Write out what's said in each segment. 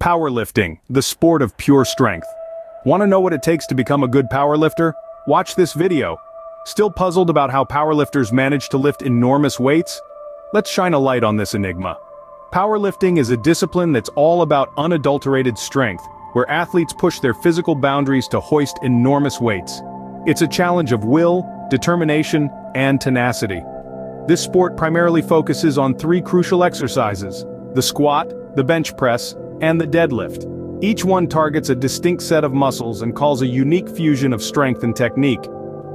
Powerlifting, the sport of pure strength. Want to know what it takes to become a good powerlifter? Watch this video. Still puzzled about how powerlifters manage to lift enormous weights? Let's shine a light on this enigma. Powerlifting is a discipline that's all about unadulterated strength, where athletes push their physical boundaries to hoist enormous weights. It's a challenge of will, determination, and tenacity. This sport primarily focuses on three crucial exercises: the squat, the bench press, and the deadlift. Each one targets a distinct set of muscles and calls a unique fusion of strength and technique.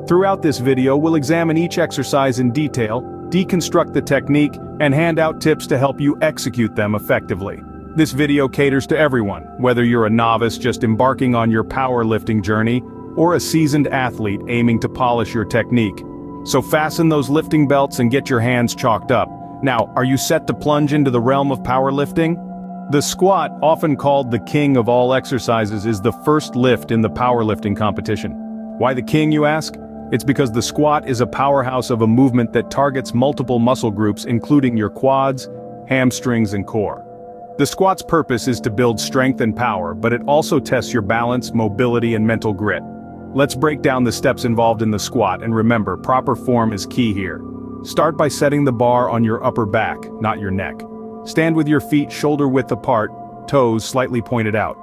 Throughout this video, we'll examine each exercise in detail, deconstruct the technique, and hand out tips to help you execute them effectively. This video caters to everyone, whether you're a novice just embarking on your powerlifting journey, or a seasoned athlete aiming to polish your technique. So fasten those lifting belts and get your hands chalked up. Now, are you set to plunge into the realm of powerlifting? The squat, often called the king of all exercises, is the first lift in the powerlifting competition. Why the king, you ask? It's because the squat is a powerhouse of a movement that targets multiple muscle groups, including your quads, hamstrings, and core. The squat's purpose is to build strength and power, but it also tests your balance, mobility, and mental grit. Let's break down the steps involved in the squat, and remember, proper form is key here. Start by setting the bar on your upper back, not your neck. Stand with your feet shoulder-width apart, toes slightly pointed out.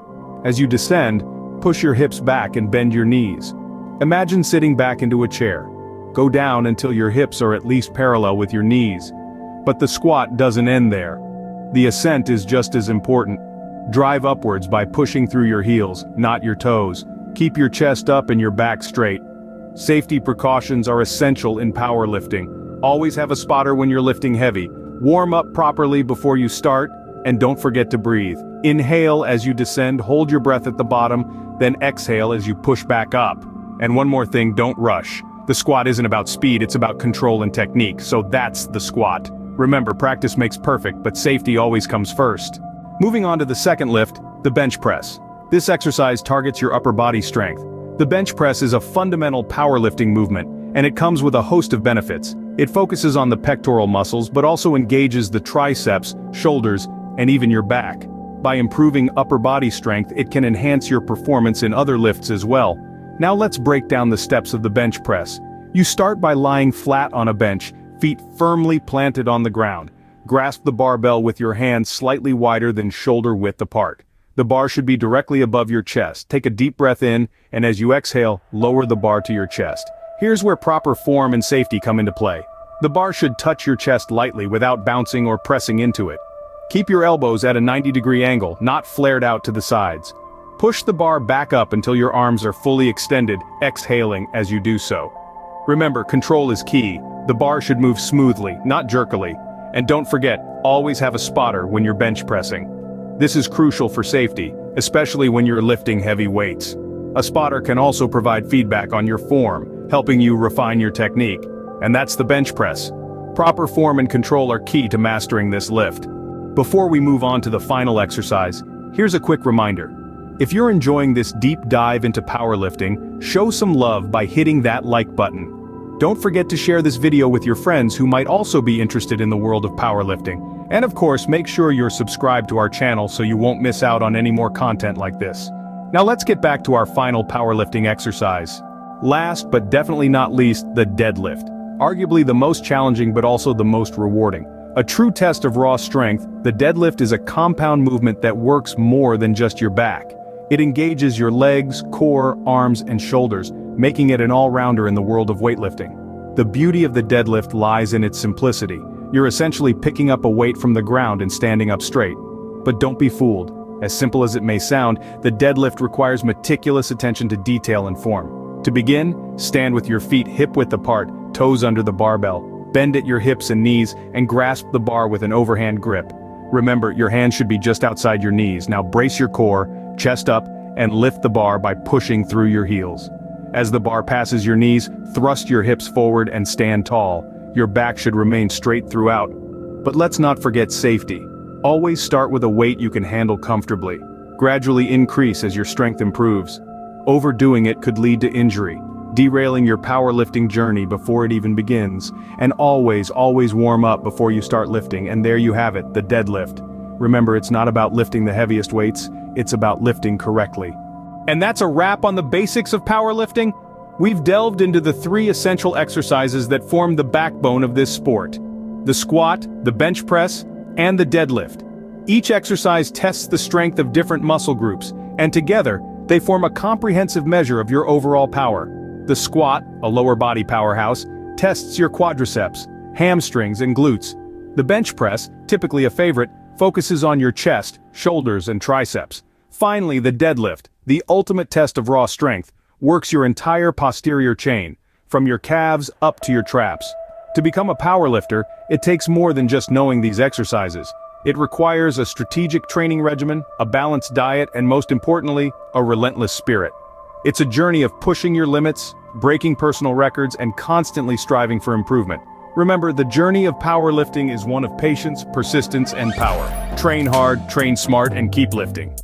As you descend, push your hips back and bend your knees. Imagine sitting back into a chair. Go down until your hips are at least parallel with your knees. But the squat doesn't end there. The ascent is just as important. Drive upwards by pushing through your heels, not your toes. Keep your chest up and your back straight. Safety precautions are essential in powerlifting. Always have a spotter when you're lifting heavy. Warm up properly before you start, and don't forget to breathe. Inhale as you descend, hold your breath at the bottom, then exhale as you push back up. And one more thing, don't rush. The squat isn't about speed, it's about control and technique, so that's the squat. Remember, practice makes perfect, but safety always comes first. Moving on to the second lift, the bench press. This exercise targets your upper body strength. The bench press is a fundamental powerlifting movement, and it comes with a host of benefits. It focuses on the pectoral muscles but also engages the triceps, shoulders, and even your back. By improving upper body strength, it can enhance your performance in other lifts as well. Now let's break down the steps of the bench press. You start by lying flat on a bench, feet firmly planted on the ground. Grasp the barbell with your hands slightly wider than shoulder width apart. The bar should be directly above your chest. Take a deep breath in, and as you exhale, lower the bar to your chest. Here's where proper form and safety come into play. The bar should touch your chest lightly without bouncing or pressing into it. Keep your elbows at a 90-degree angle, not flared out to the sides. Push the bar back up until your arms are fully extended, exhaling as you do so. Remember, control is key. The bar should move smoothly, not jerkily. And don't forget, always have a spotter when you're bench pressing. This is crucial for safety, especially when you're lifting heavy weights. A spotter can also provide feedback on your form, helping you refine your technique. And that's the bench press. Proper form and control are key to mastering this lift. Before we move on to the final exercise, here's a quick reminder. If you're enjoying this deep dive into powerlifting, show some love by hitting that like button. Don't forget to share this video with your friends who might also be interested in the world of powerlifting. And of course, make sure you're subscribed to our channel so you won't miss out on any more content like this. Now let's get back to our final powerlifting exercise. Last but definitely not least, the deadlift. Arguably the most challenging but also the most rewarding. A true test of raw strength, the deadlift is a compound movement that works more than just your back. It engages your legs, core, arms, and shoulders, making it an all-rounder in the world of weightlifting. The beauty of the deadlift lies in its simplicity. You're essentially picking up a weight from the ground and standing up straight. But don't be fooled. As simple as it may sound, the deadlift requires meticulous attention to detail and form. To begin, stand with your feet hip-width apart, toes under the barbell. Bend at your hips and knees, and grasp the bar with an overhand grip. Remember, your hands should be just outside your knees. Now brace your core, chest up, and lift the bar by pushing through your heels. As the bar passes your knees, thrust your hips forward and stand tall. Your back should remain straight throughout. But let's not forget safety. Always start with a weight you can handle comfortably. Gradually increase as your strength improves. Overdoing it could lead to injury, derailing your powerlifting journey before it even begins. And always warm up before you start lifting, and there you have it, the deadlift. Remember, it's not about lifting the heaviest weights, it's about lifting correctly. And that's a wrap on the basics of powerlifting. We've delved into the 3 essential exercises that form the backbone of this sport: the squat, the bench press, and the deadlift. Each exercise tests the strength of different muscle groups, and together, they form a comprehensive measure of your overall power. The squat, a lower body powerhouse, tests your quadriceps, hamstrings, and glutes. The bench press, typically a favorite, focuses on your chest, shoulders, and triceps. Finally, the deadlift, the ultimate test of raw strength, works your entire posterior chain, from your calves up to your traps. To become a powerlifter, it takes more than just knowing these exercises. It requires a strategic training regimen, a balanced diet, and most importantly, a relentless spirit. It's a journey of pushing your limits, breaking personal records, and constantly striving for improvement. Remember, the journey of powerlifting is one of patience, persistence, and power. Train hard, train smart, and keep lifting.